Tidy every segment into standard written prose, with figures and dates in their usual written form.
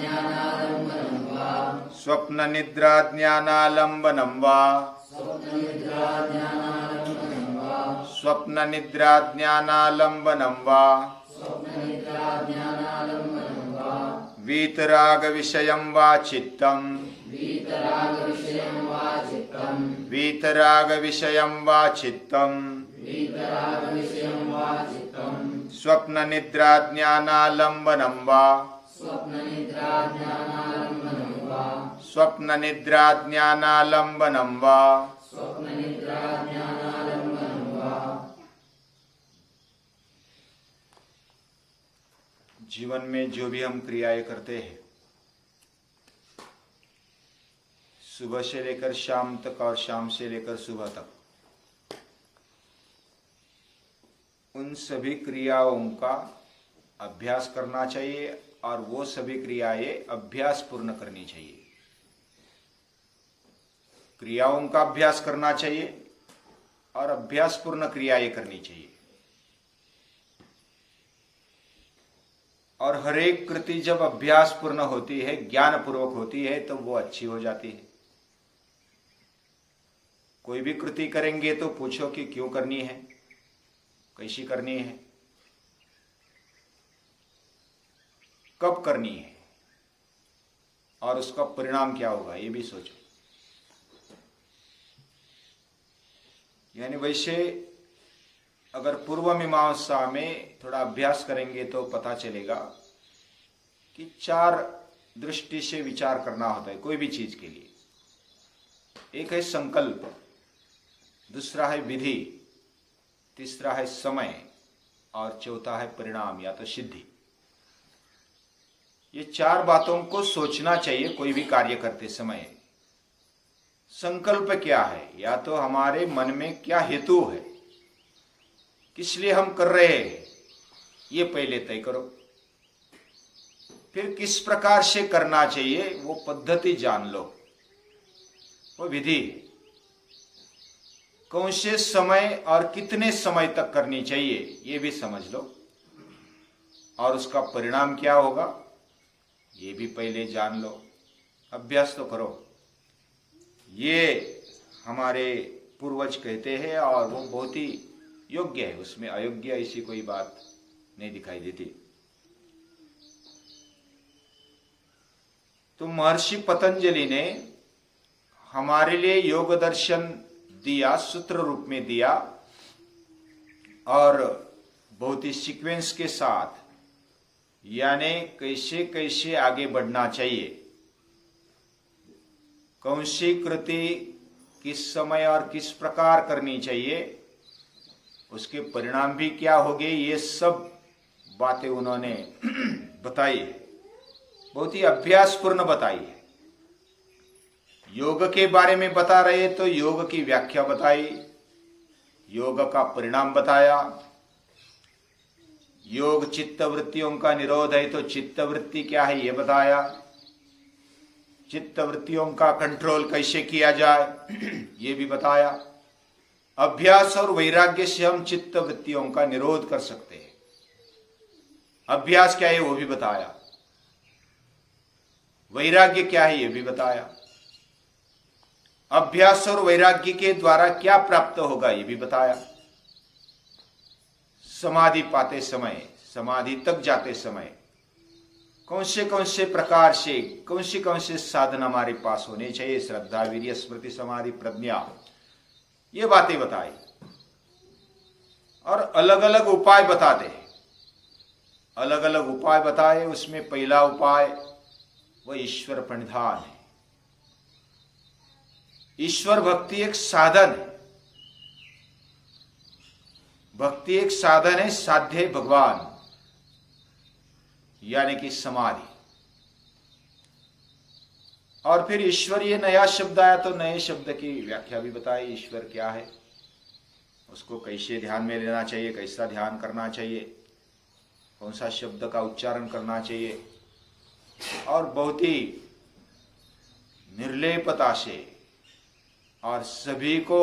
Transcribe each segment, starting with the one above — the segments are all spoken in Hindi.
ज्ञानालंबनम वा स्वप्न निद्रा ज्ञानालंबनम वा स्वप्न निद्रा ज्ञानालंबनम वा वीतराग विषयं वा चित्तम् वीतराग विषयं वा चित्तम् स्वप्न निद्रा ज्ञानालंबनम वा स्वप्न निद्रा ज्ञानालंबनम वा जीवन में जो भी हम क्रियाएं करते हैं, सुबह से लेकर शाम तक और शाम से लेकर सुबह तक, उन सभी क्रियाओं का अभ्यास करना चाहिए और वो सभी क्रियाएं अभ्यास पूर्ण करनी चाहिए। क्रियाओं का अभ्यास करना चाहिए और अभ्यास पूर्ण क्रियाएं करनी चाहिए। और हर एक कृति जब अभ्यास पूर्ण होती है, ज्ञान पूर्वक होती है, तो वो अच्छी हो जाती है। कोई भी कृति करेंगे तो पूछो कि क्यों करनी है, कैसी करनी है, कब करनी है और उसका परिणाम क्या होगा, ये भी सोचो। यानी वैसे अगर पूर्व मीमांसा में थोड़ा अभ्यास करेंगे तो पता चलेगा कि 4 दृष्टि से विचार करना होता है कोई भी चीज के लिए। एक है संकल्प, दूसरा है विधि, तीसरा है समय और चौथा है परिणाम या तो सिद्धि। ये 4 बातों को सोचना चाहिए कोई भी कार्य करते समय। संकल्प क्या है, या तो हमारे मन में क्या हेतु है, किस लिए हम कर रहे हैं, ये पहले तय करो। फिर किस प्रकार से करना चाहिए वो पद्धति जान लो, वो विधि। कौन से समय और कितने समय तक करनी चाहिए ये भी समझ लो, और उसका परिणाम क्या होगा ये भी पहले जान लो। अभ्यास तो करो। ये हमारे पूर्वज कहते हैं और वो बहुत ही योग्य है, उसमें अयोग्य ऐसी कोई बात नहीं दिखाई देती। तो महर्षि पतंजलि ने हमारे लिए योग दर्शन दिया, सूत्र रूप में दिया, और बहुत ही सीक्वेंस के साथ, यानी कैसे कैसे आगे बढ़ना चाहिए, कौन सी कृति किस समय और किस प्रकार करनी चाहिए, उसके परिणाम भी क्या होंगे, ये सब बातें उन्होंने बताई है। बहुत ही अभ्यासपूर्ण बताई है। योग के बारे में बता रहे तो योग की व्याख्या बताई, योग का परिणाम बताया। योग चित्त वृत्तियों का निरोध है तो चित्त वृत्ति क्या है ये बताया। चित्त वृत्तियों का कंट्रोल कैसे किया जाए ये भी बताया। अभ्यास और वैराग्य से हम चित्त वृत्तियों का निरोध कर सकते हैं। अभ्यास क्या है वो भी बताया, वैराग्य क्या है ये भी बताया। अभ्यास और वैराग्य के द्वारा क्या प्राप्त होगा ये भी बताया। समाधि पाते समय, समाधि तक जाते समय कौन से प्रकार से कौन से साधन हमारे पास होने चाहिए, श्रद्धा वीर्य स्मृति समाधि प्रज्ञा, ये बातें बताई। और अलग अलग उपाय बताते हैं, अलग अलग उपाय बताए। उसमें पहला उपाय वह ईश्वर प्रणिधान है। ईश्वर भक्ति एक साधन है, भक्ति एक साधन है, साध्य है भगवान, यानी कि समाधि। और फिर ईश्वर, ये नया शब्द आया तो नए शब्द की व्याख्या भी बताई। ईश्वर क्या है, उसको कैसे ध्यान में लेना चाहिए, कैसा ध्यान करना चाहिए, कौन सा शब्द का उच्चारण करना चाहिए, और बहुत ही निर्लेपता से और सभी को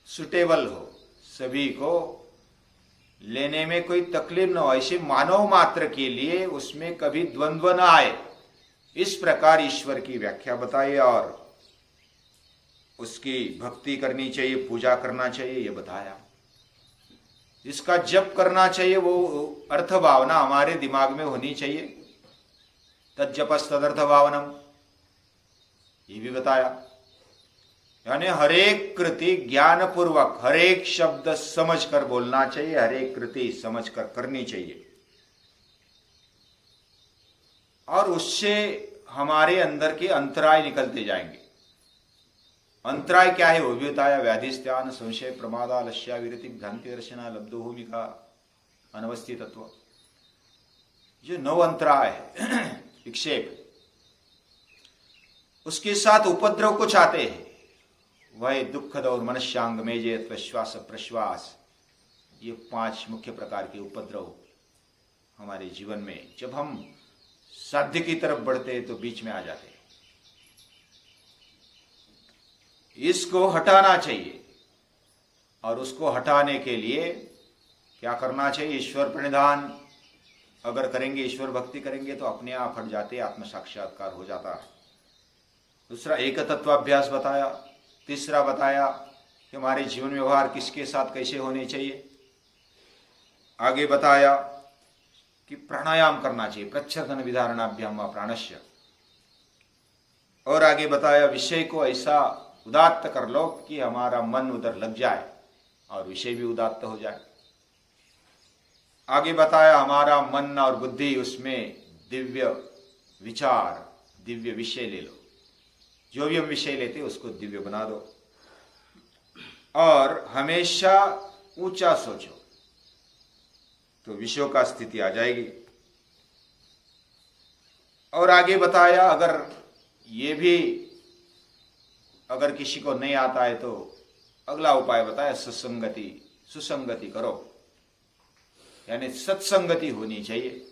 सुटेबल हो, सभी को लेने में कोई तकलीफ न हो, ऐसे मानव मात्र के लिए उसमें कभी द्वंद्व न आए, इस प्रकार ईश्वर की व्याख्या बताई और उसकी भक्ति करनी चाहिए, पूजा करना चाहिए, ये बताया। इसका जप करना चाहिए, वो अर्थ भावना हमारे दिमाग में होनी चाहिए, तज्जपस तदर्थ भावनम, ये भी बताया। यानी हरेक कृति ज्ञान पूर्वक, हरेक शब्द समझकर बोलना चाहिए, हरेक कृति समझकर करनी चाहिए, और उससे हमारे अंदर के अंतराय निकलते जाएंगे। अंतराय क्या है वो भी बताया। व्याधिस्त्यान संशय प्रमादा लस्या विरति भ्रांति दर्शना लब्धो भूमिका अनवस्थितत्व, जो 9 अंतराय है विक्षेप, उसके साथ उपद्रव कुछ आते हैं, वह दुखद और मनुष्यांग मेजेत श्वास प्रश्वास, ये 5 मुख्य प्रकार के उपद्रव हमारे जीवन में जब हम साध्य की तरफ बढ़ते हैं तो बीच में आ जाते हैं। इसको हटाना चाहिए, और उसको हटाने के लिए क्या करना चाहिए? ईश्वर प्रणिधान अगर करेंगे, ईश्वर भक्ति करेंगे तो अपने आप हट जाते, आत्म साक्षात्कार हो जाता है। दूसरा एक तत्वाभ्यास बताया। तीसरा बताया कि हमारे जीवन व्यवहार किसके साथ कैसे होने चाहिए। आगे बताया कि प्राणायाम करना चाहिए, प्रच्छन्न विधारणाभ्याम व प्राणस्य। और आगे बताया विषय को ऐसा उदात्त कर लो कि हमारा मन उधर लग जाए और विषय भी उदात्त हो जाए। आगे बताया हमारा मन और बुद्धि उसमें दिव्य विचार, दिव्य विषय ले लो, जो भी हम विषय लेते उसको दिव्य बना दो, और हमेशा ऊंचा सोचो तो विषयों का स्थिति आ जाएगी। और आगे बताया अगर ये भी अगर किसी को नहीं आता है तो अगला उपाय बताया सत्संगति, सुसंगति करो, यानी सत्संगति होनी चाहिए,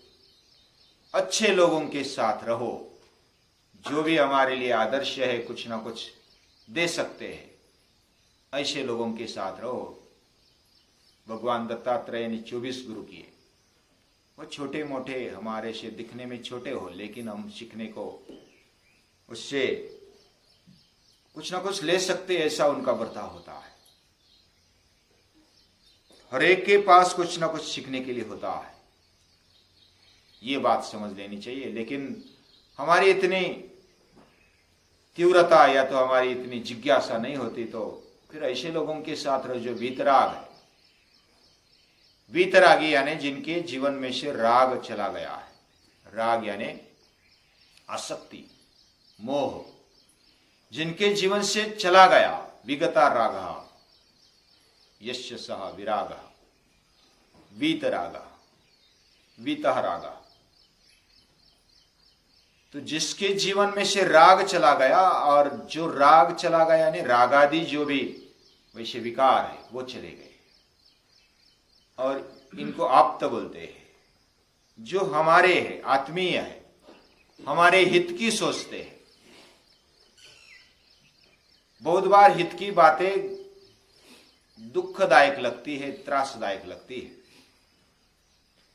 अच्छे लोगों के साथ रहो, जो भी हमारे लिए आदर्श है, कुछ ना कुछ दे सकते हैं, ऐसे लोगों के साथ रहो। भगवान दत्तात्रेय ने 24 गुरु किए, वो छोटे मोटे हमारे से दिखने में छोटे हो, लेकिन हम सीखने को उससे कुछ ना कुछ ले सकते, ऐसा उनका बर्ताव होता है। हर एक के पास कुछ ना कुछ सीखने के लिए होता है, ये बात समझ लेनी चाहिए। लेकिन हमारी इतनी तीव्रता या तो हमारी इतनी जिज्ञासा नहीं होती तो फिर ऐसे लोगों के साथ रहो जो वीतराग है। वीतरागी यानी जिनके जीवन में से राग चला गया है। राग यानी आसक्ति, मोह, जिनके जीवन से चला गया। विगता राग यस्य सह विराग वीतराग वीतः राग, तो जिसके जीवन में से राग चला गया, और जो राग चला गया यानी रागादि जो भी वैसे विकार है वो चले गए, और इनको आप्त बोलते हैं, जो हमारे है, आत्मीय है, हमारे हित की सोचते हैं। बहुत बार हित की बातें दुखदायक लगती है, त्रासदायक लगती है,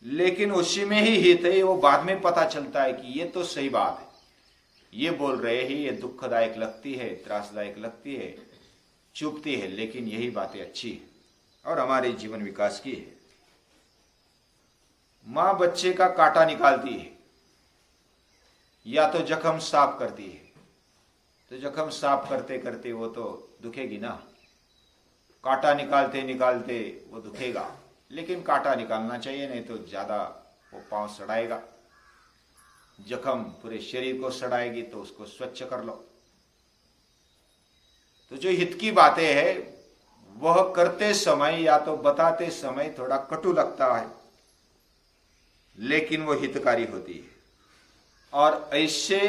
लेकिन उसी में ही हित है, वो बाद में पता चलता है कि ये तो सही बात है, ये बोल रहे हैं, ये दुखदायक लगती है, त्रासदायक लगती है, चुभती है, लेकिन यही बातें अच्छी है और हमारे जीवन विकास की है। मां बच्चे का कांटा निकालती है या तो जख्म साफ करती है, तो जख्म साफ करते करते वो तो दुखेगी ना, कांटा निकालते निकालते वो दुखेगा, लेकिन कांटा निकालना चाहिए, नहीं तो ज्यादा वो पांव सड़ाएगा, जख्म पूरे शरीर को सड़ाएगी, तो उसको स्वच्छ कर लो। तो जो हित की बातें हैं वह करते समय या तो बताते समय थोड़ा कटु लगता है, लेकिन वो हितकारी होती है, और ऐसे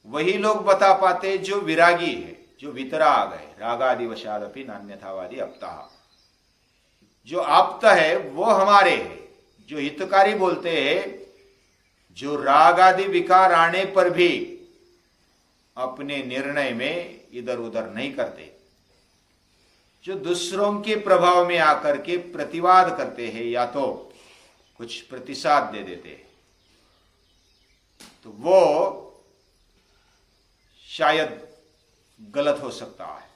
वही लोग बता पाते जो विरागी है, जो वितराग है। रागादि वशादपि नान्यथावादी अपता, जो आप्त है वो हमारे है, जो हितकारी बोलते हैं, जो राग आदि विकार आने पर भी अपने निर्णय में इधर उधर नहीं करते, जो दूसरों के प्रभाव में आकर के प्रतिवाद करते हैं या तो कुछ प्रतिसाद दे देते हैं, तो वो शायद गलत हो सकता है।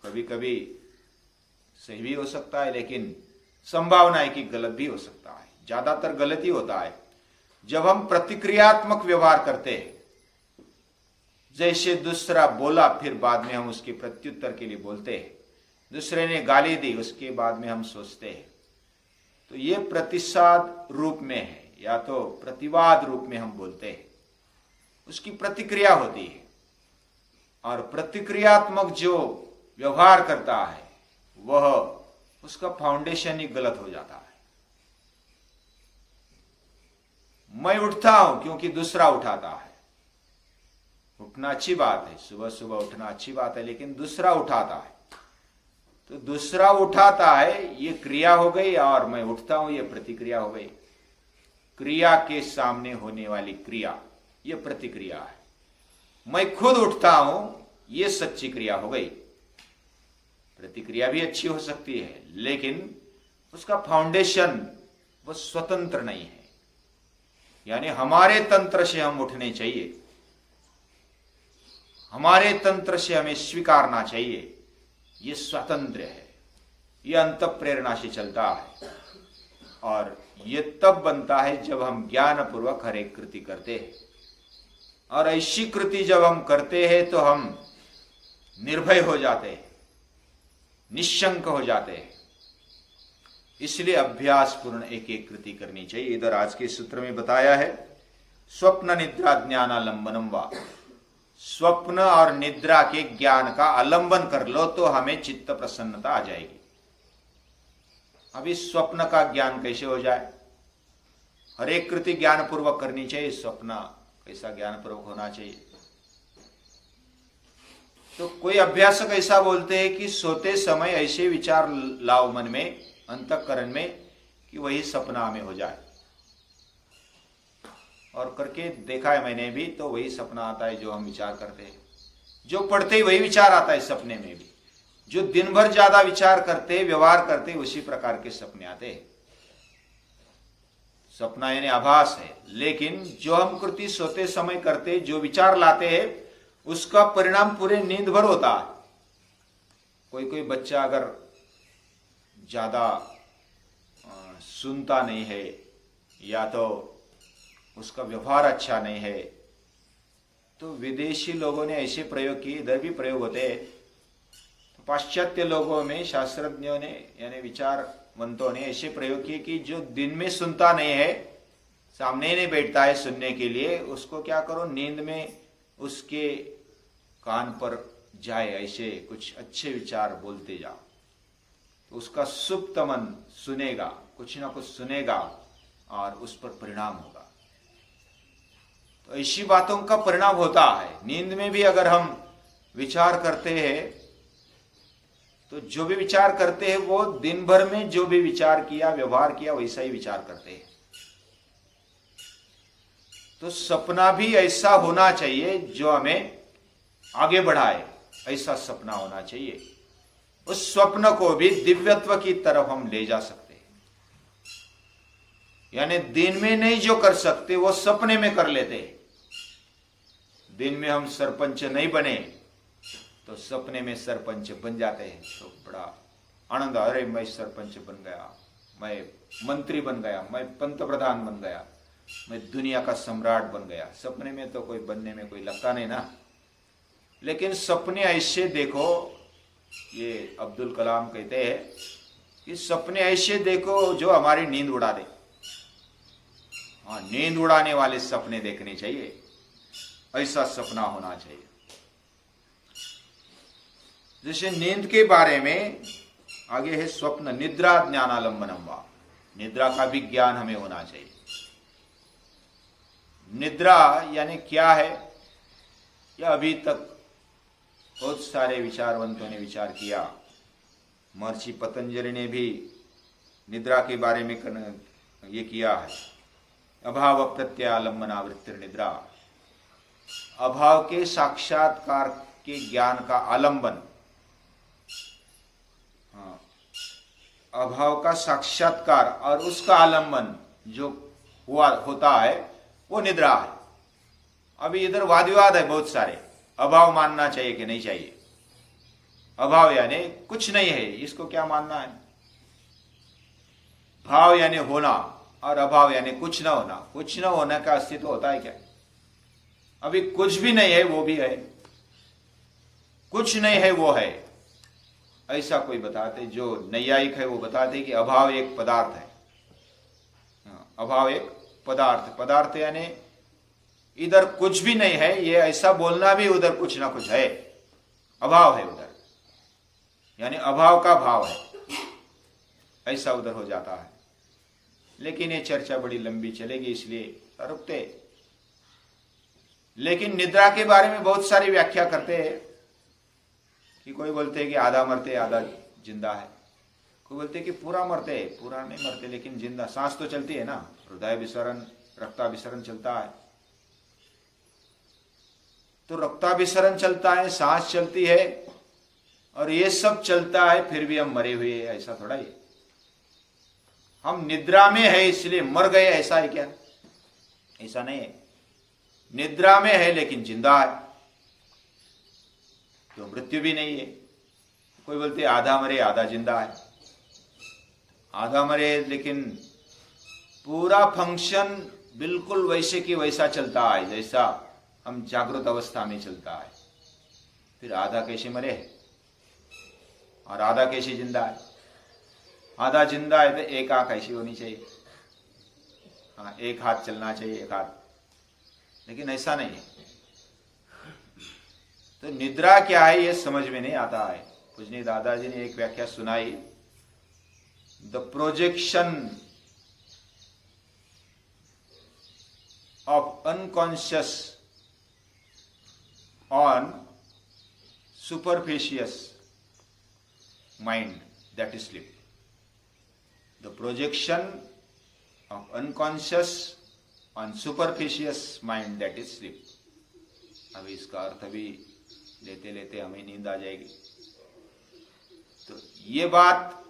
कभी कभी सही भी हो सकता है, लेकिन संभावना है कि गलत भी हो सकता है। ज्यादातर गलत ही होता है जब हम प्रतिक्रियात्मक व्यवहार करते हैं। जैसे दूसरा बोला, फिर बाद में हम उसके प्रत्युत्तर के लिए बोलते हैं। दूसरे ने गाली दी, उसके बाद में हम सोचते हैं। तो ये प्रतिसाद रूप में है या तो प्रतिवाद रूप में हम बोलते हैं, उसकी प्रतिक्रिया होती है। और प्रतिक्रियात्मक जो व्यवहार करता है वह उसका फाउंडेशन ही गलत हो जाता है। मैं उठता हूं क्योंकि दूसरा उठाता है। उठना अच्छी बात है, सुबह सुबह उठना अच्छी बात है, लेकिन दूसरा उठाता है। तो दूसरा उठाता है ये क्रिया हो गई, और मैं उठता हूं ये प्रतिक्रिया हो गई। क्रिया के सामने होने वाली क्रिया ये प्रतिक्रिया है। मैं खुद उठता हूं ये सच्ची क्रिया हो गई। प्रतिक्रिया भी अच्छी हो सकती है, लेकिन उसका फाउंडेशन वो स्वतंत्र नहीं है। यानी हमारे तंत्र से हम उठने चाहिए, हमारे तंत्र से हमें स्वीकारना चाहिए, ये स्वतंत्र है, ये अंत प्रेरणा से चलता है। और ये तब बनता है जब हम ज्ञान पूर्वक हर एक कृति करते हैं। और ऐसी कृति जब हम करते हैं तो हम निर्भय हो जाते हैं, निशंक हो जाते हैं। इसलिए अभ्यास पूर्ण एक एक कृति करनी चाहिए। इधर आज के सूत्र में बताया है, स्वप्न निद्रा ज्ञानालंबनम वा। स्वप्न और निद्रा के ज्ञान का आलंबन कर लो तो हमें चित्त प्रसन्नता आ जाएगी। अभी स्वप्न का ज्ञान कैसे हो जाए? हर एक कृति ज्ञान पूर्वक करनी चाहिए। स्वप्न कैसा ज्ञान पूर्वक होना चाहिए? तो कोई अभ्यासक ऐसा बोलते हैं कि सोते समय ऐसे विचार लाओ मन में, अंतःकरण में, कि वही सपना में हो जाए। और करके देखा है मैंने भी, तो वही सपना आता है जो हम विचार करते हैं। जो पढ़ते ही वही विचार आता है सपने में भी। जो दिन भर ज्यादा विचार करते, व्यवहार करते, उसी प्रकार के सपने आते हैं। सपना यानी आभास है, लेकिन जो हम कृति सोते समय करते, जो विचार लाते हैं, उसका परिणाम पूरे नींद भर होता है। कोई कोई बच्चा अगर ज्यादा सुनता नहीं है या तो उसका व्यवहार अच्छा नहीं है, तो विदेशी लोगों ने ऐसे प्रयोग किए, इधर भी प्रयोग होते हैं। तो पाश्चात्य लोगों में, शास्त्रज्ञों ने यानी विचारवंतों ने ऐसे प्रयोग किए कि जो दिन में सुनता नहीं है, सामने नहीं बैठता है सुनने के लिए, उसको क्या करो, नींद में उसके कान पर जाए, ऐसे कुछ अच्छे विचार बोलते जाओ, तो उसका सुप्त मन सुनेगा, कुछ ना कुछ सुनेगा और उस पर परिणाम होगा। तो ऐसी बातों का परिणाम होता है। नींद में भी अगर हम विचार करते हैं, तो जो भी विचार करते हैं वो दिन भर में जो भी विचार किया, व्यवहार किया, वैसा ही विचार करते हैं। तो सपना भी ऐसा होना चाहिए जो हमें आगे बढ़ाए, ऐसा सपना होना चाहिए। उस स्वप्न को भी दिव्यत्व की तरफ हम ले जा सकते हैं। यानी दिन में नहीं जो कर सकते वो सपने में कर लेते हैं। दिन में हम सरपंच नहीं बने तो सपने में सरपंच बन जाते हैं। तो बड़ा आनंद, अरे मैं सरपंच बन गया, मैं मंत्री बन गया, मैं पंतप्रधान बन गया, मैं दुनिया का सम्राट बन गया। सपने में तो कोई बनने में कोई लगता नहीं ना। लेकिन सपने ऐसे देखो, ये अब्दुल कलाम कहते हैं कि सपने ऐसे देखो जो हमारी नींद उड़ा दे। हाँ, नींद उड़ाने वाले सपने देखने चाहिए, ऐसा सपना होना चाहिए। जैसे नींद के बारे में आगे है स्वप्न निद्रा ज्ञानालंबनम वा। निद्रा का भी ज्ञान हमें होना चाहिए। निद्रा यानी क्या है, यह अभी तक बहुत सारे विचारवंतों ने विचार किया। महर्षि पतंजलि ने भी निद्रा के बारे में ये किया है। अभाव प्रत्यालंबनावृत्ति निद्रा, अभाव के साक्षात्कार के ज्ञान का आलंबन अभाव का साक्षात्कार और उसका आलंबन जो होता है वो निद्रा है। अभी इधर वाद विवाद है बहुत सारे, अभाव मानना चाहिए कि नहीं चाहिए। अभाव यानी कुछ नहीं है, इसको क्या मानना है? भाव यानी होना और अभाव यानी कुछ न होना। कुछ न होने का अस्तित्व होता है क्या? अभी कुछ भी नहीं है वो भी है, कुछ नहीं है वो है, ऐसा कोई बताते? जो नैयायिक है वो बताते कि अभाव एक पदार्थ है। अभाव एक पदार्थ, पदार्थ यानी इधर कुछ भी नहीं है, ये ऐसा बोलना भी उधर कुछ ना कुछ है, अभाव है उधर, यानी अभाव का भाव है, ऐसा उधर हो जाता है। लेकिन ये चर्चा बड़ी लंबी चलेगी इसलिए रुकते। लेकिन निद्रा के बारे में बहुत सारी व्याख्या करते हैं कि कोई बोलते हैं कि आधा मरते आधा जिंदा है, कोई बोलते हैं कि पूरा मरते, पूरा नहीं मरते लेकिन जिंदा, सांस तो चलती है ना, हृदय विसरण रक्ताभिसरण चलता है, तो रक्ताभिसरण चलता है, सांस चलती है और ये सब चलता है, फिर भी हम मरे हुए हैं, ऐसा थोड़ा ही। हम निद्रा में है इसलिए मर गए, ऐसा है क्या? ऐसा नहीं है। निद्रा में है लेकिन जिंदा है, तो मृत्यु भी नहीं है। कोई बोलते आधा मरे आधा जिंदा है, आधा मरे लेकिन पूरा फंक्शन बिल्कुल वैसे की वैसा चलता है जैसा हम जागृत अवस्था में चलता है। फिर आधा कैसे मरे और आधा कैसे जिंदा है? आधा जिंदा है तो एक आंख ऐसी होनी चाहिए, हाँ, एक हाथ चलना चाहिए, एक हाथ, लेकिन ऐसा नहीं है। तो निद्रा क्या है ये समझ में नहीं आता है। पूजनीय दादाजी ने एक व्याख्या सुनाई, the projection of unconscious on superficial mind that is sleep. The projection of unconscious on superficious mind that is sleep. अभी इसका अर्थ भी लेते लेते हमें नींद आ जाएगी। तो ये बात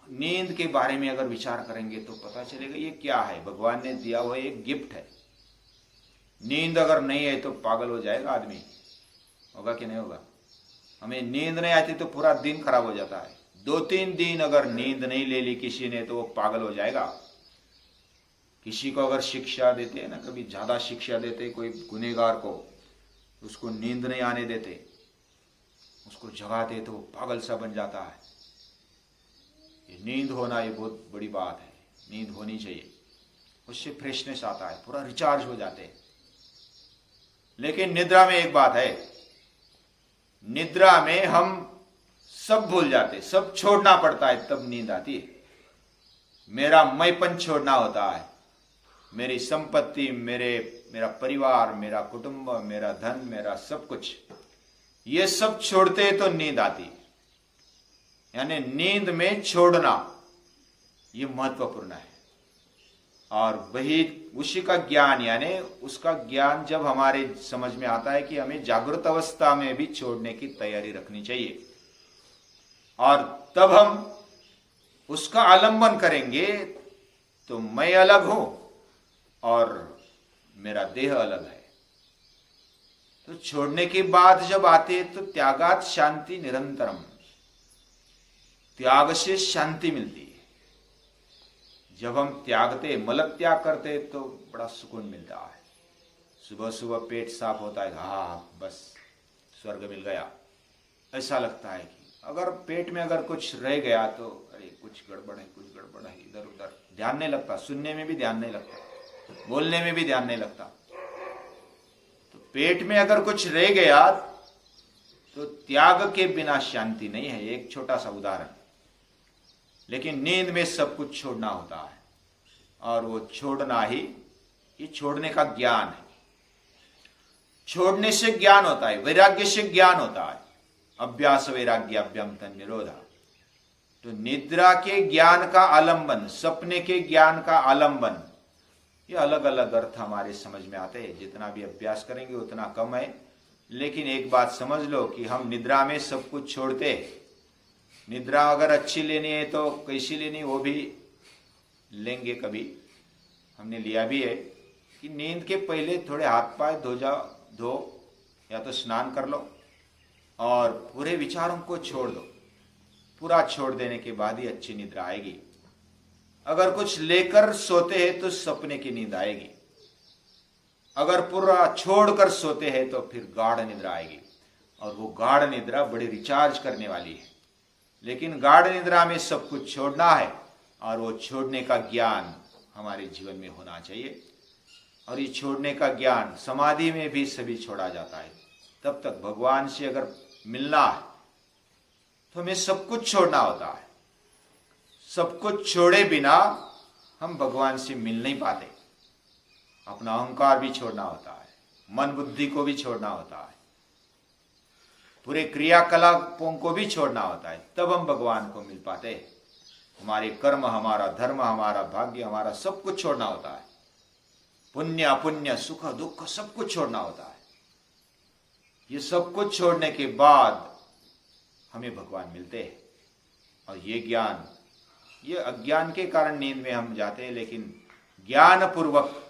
नींद के बारे में अगर विचार करेंगे तो पता चलेगा ये क्या है, भगवान ने दिया हुआ एक गिफ्ट है। नींद अगर नहीं है तो पागल हो जाएगा आदमी, होगा कि नहीं होगा? हमें नींद नहीं आती तो पूरा दिन खराब हो जाता है। 2-3 दिन अगर नींद नहीं ले ली किसी ने तो वो पागल हो जाएगा। किसी को अगर शिक्षा देते हैं ना, कभी ज्यादा शिक्षा देते कोई गुनहगार को, उसको नींद नहीं आने देते, उसको जगाते तो वो पागल सा बन जाता है। ये नींद होना ये बहुत बड़ी बात है, नींद होनी चाहिए, उससे फ्रेशनेस आता है, पूरा रिचार्ज हो जाते हैं। लेकिन निद्रा में एक बात है, निद्रा में हम सब भूल जाते, सब छोड़ना पड़ता है, तब नींद आती है। मेरा मैंपन छोड़ना होता है, मेरी संपत्ति, मेरा परिवार, मेरा कुटुंब, मेरा धन, मेरा सब कुछ, ये सब छोड़ते तो नींद आती। यानी नींद में छोड़ना ये महत्वपूर्ण है। और वही उसी का ज्ञान, यानी उसका ज्ञान जब हमारे समझ में आता है कि हमें जागृत अवस्था में भी छोड़ने की तैयारी रखनी चाहिए, और तब हम उसका आलंबन करेंगे तो मैं अलग हूं और मेरा देह अलग है। तो छोड़ने की बात जब आती है तो त्यागात शांति निरंतरम, त्याग से शांति मिलती है। जब हम त्यागते, मल त्याग करते तो बड़ा सुकून मिलता है। सुबह सुबह पेट साफ होता है, हाँ बस स्वर्ग मिल गया, ऐसा लगता है। कि अगर पेट में अगर कुछ रह गया तो अरे कुछ गड़बड़ है, कुछ गड़बड़ है, इधर उधर ध्यान नहीं लगता, सुनने में भी ध्यान नहीं लगता, बोलने में भी ध्यान नहीं लगता। तो पेट में अगर कुछ रह गया तो त्याग के बिना शांति नहीं है। एक छोटा सा उदाहरण, लेकिन नींद में सब कुछ छोड़ना होता है, और वो छोड़ना ही, ये छोड़ने का ज्ञान है। छोड़ने से ज्ञान होता है, वैराग्य से ज्ञान होता है। अभ्यास वैराग्याभ्याम तन निरोधा। तो निद्रा के ज्ञान का आलंबन, सपने के ज्ञान का आलंबन, ये अलग अलग अर्थ हमारे समझ में आते हैं। जितना भी अभ्यास करेंगे उतना कम है। लेकिन एक बात समझ लो कि हम निद्रा में सब कुछ छोड़ते हैं, निद्रा अगर अच्छी लेनी है तो कैसी लेनी वो भी लेंगे। कभी हमने लिया भी है कि नींद के पहले थोड़े हाथ पाए धो या तो स्नान कर लो और पूरे विचारों को छोड़ दो। पूरा छोड़ देने के बाद ही अच्छी निद्रा आएगी। अगर कुछ लेकर सोते हैं तो सपने की नींद आएगी। अगर पूरा छोड़कर सोते हैं तो फिर गाढ़ निद्रा आएगी, और वो गाढ़ निद्रा बड़ी रिचार्ज करने वाली है। लेकिन गाढ़ निद्रा में सब कुछ छोड़ना है, और वो छोड़ने का ज्ञान हमारे जीवन में होना चाहिए। और ये छोड़ने का ज्ञान समाधि में भी सभी छोड़ा जाता है। तब तक भगवान से अगर मिलना है तो हमें सब कुछ छोड़ना होता है। सब कुछ छोड़े बिना हम भगवान से मिल नहीं पाते। अपना अहंकार भी छोड़ना होता है, मन बुद्धि को भी छोड़ना होता है, पूरे क्रियाकलापों को भी छोड़ना होता है, तब हम भगवान को मिल पाते हैं। हमारे कर्म, हमारा धर्म, हमारा भाग्य, हमारा सब कुछ छोड़ना होता है। पुण्य अपुण्य, सुख दुख, सब कुछ छोड़ना होता है। ये सब कुछ छोड़ने के बाद हमें भगवान मिलते हैं। और ये ज्ञान, ये अज्ञान के कारण नींद में हम जाते हैं, लेकिन ज्ञान पूर्वक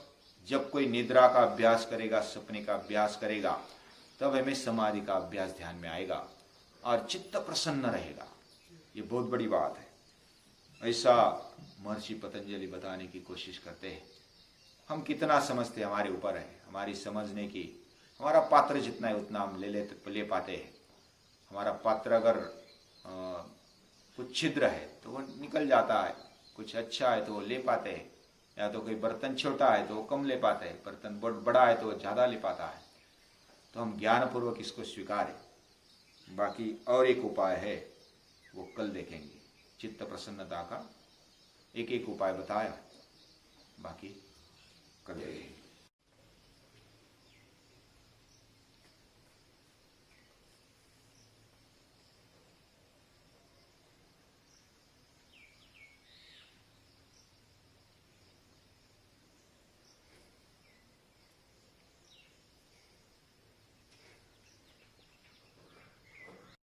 जब कोई निद्रा का अभ्यास करेगा, सपने का अभ्यास करेगा, तब हमें समाधि का अभ्यास ध्यान में आएगा और चित्त प्रसन्न रहेगा। ये बहुत बड़ी बात है। ऐसा महर्षि पतंजलि बताने की कोशिश करते हैं। हम कितना समझते हमारे ऊपर है, हमारी समझने की। हमारा पात्र जितना है उतना हम ले पाते हैं। हमारा पात्र अगर कुछ छिद्र है तो वो निकल जाता है, कुछ अच्छा है तो वो ले पाते हैं, या तो कोई बर्तन छोटा है तो वो कम ले पाते हैं, बर्तन बड़ा है तो वो ज़्यादा ले पाता है। तो हम ज्ञानपूर्वक इसको स्वीकारें। बाकी और एक उपाय है, वो कल देखेंगे। चित्त प्रसन्नता का एक एक उपाय बताया, बाकी कल देखेंगे।